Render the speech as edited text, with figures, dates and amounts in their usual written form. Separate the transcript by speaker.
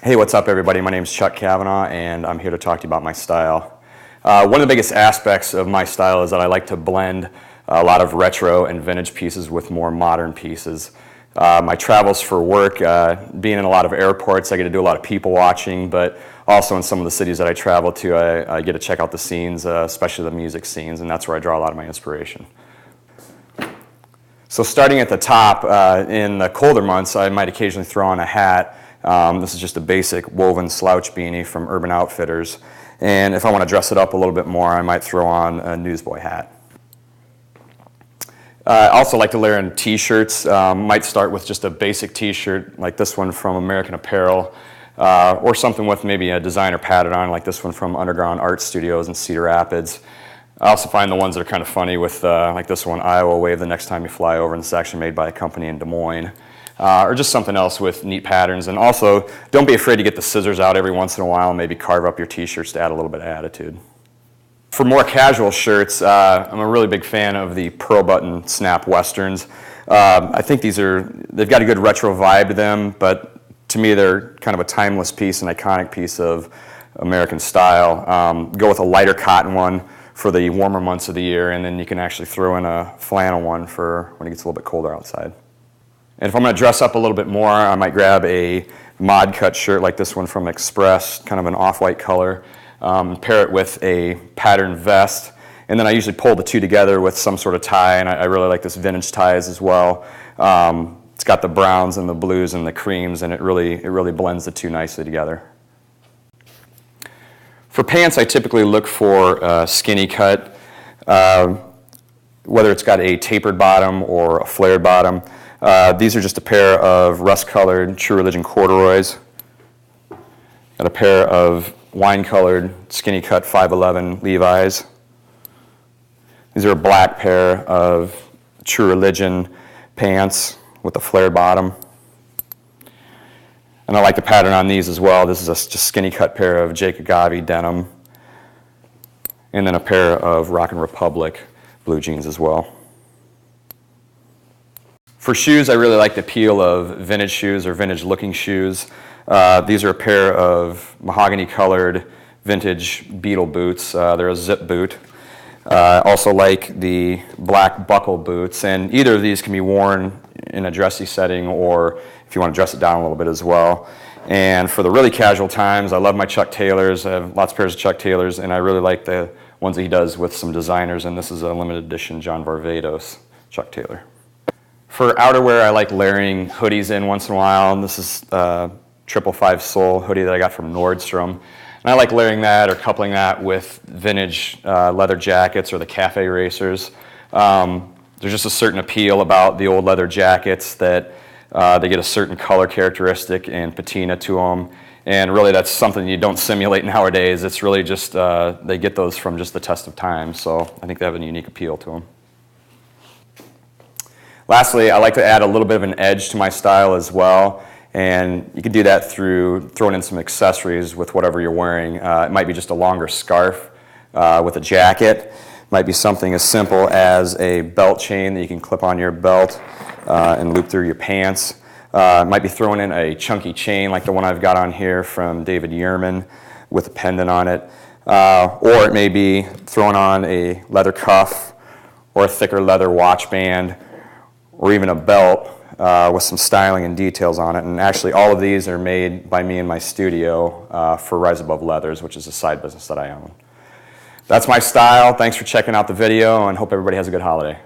Speaker 1: Hey, what's up everybody? My name is Chuck Cavanaugh and I'm here to talk to you about my style. One of the biggest aspects of my style is that I like to blend a lot of retro and vintage pieces with more modern pieces. My travels for work, being in a lot of airports, I get to do a lot of people watching, but also in some of the cities that I travel to, I get to check out the scenes, especially the music scenes, and that's where I draw a lot of my inspiration. So starting at the top, in the colder months, I might occasionally throw on a hat. This is just a basic woven slouch beanie from Urban Outfitters. And if I want to dress it up a little bit more, I might throw on a newsboy hat. I also like to layer in t-shirts. Might start with just a basic t-shirt like this one from American Apparel, or something with maybe a designer pattern on, like this one from Underground Art Studios in Cedar Rapids. I also find the ones that are kind of funny with, like this one, Iowa Wave the next time you fly over, and it's actually made by a company in Des Moines. Or just something else with neat patterns. And also, don't be afraid to get the scissors out every once in a while and maybe carve up your t-shirts to add a little bit of attitude. For more casual shirts, I'm a really big fan of the pearl button snap westerns. I think they've got a good retro vibe to them, but to me they're kind of a timeless piece, an iconic piece of American style. Go with a lighter cotton one for the warmer months of the year, and then you can actually throw in a flannel one for when it gets a little bit colder outside. And if I'm going to dress up a little bit more, I might grab a mod cut shirt like this one from Express, kind of an off-white color, pair it with a patterned vest, and then I usually pull the two together with some sort of tie, and I really like this vintage ties as well. It's got the browns and the blues and the creams, and it really blends the two nicely together. For pants, I typically look for skinny cut, whether it's got a tapered bottom or a flared bottom. These are just a pair of rust-colored True Religion corduroys. Got a pair of wine-colored skinny-cut 511 Levi's. These are a black pair of True Religion pants with a flared bottom. And I like the pattern on these as well. This is a just skinny-cut pair of Jake Agave denim. And then a pair of Rockin' Republic blue jeans as well. For shoes, I really like the appeal of vintage shoes or vintage-looking shoes. These are a pair of mahogany-colored vintage Beetle boots. They're a zip boot. I also like the black buckle boots, and either of these can be worn in a dressy setting or if you want to dress it down a little bit as well. And for the really casual times, I love my Chuck Taylors. I have lots of pairs of Chuck Taylors, and I really like the ones that he does with some designers, and this is a limited edition John Varvatos Chuck Taylor. For outerwear, I like layering hoodies in once in a while. And this is a 555 Soul hoodie that I got from Nordstrom. And I like layering that or coupling that with vintage leather jackets or the cafe racers. There's just a certain appeal about the old leather jackets that they get a certain color characteristic and patina to them. And really that's something you don't simulate nowadays. It's really just, they get those from just the test of time. So I think they have a unique appeal to them. Lastly, I like to add a little bit of an edge to my style as well, and you can do that through throwing in some accessories with whatever you're wearing. It might be just a longer scarf with a jacket. It might be something as simple as a belt chain that you can clip on your belt and loop through your pants. It might be throwing in a chunky chain like the one I've got on here from David Yurman with a pendant on it. Or it may be throwing on a leather cuff or a thicker leather watch band, or even a belt with some styling and details on it. And actually all of these are made by me in my studio for Rise Above Leathers, which is a side business that I own. That's my style. Thanks for checking out the video, and hope everybody has a good holiday.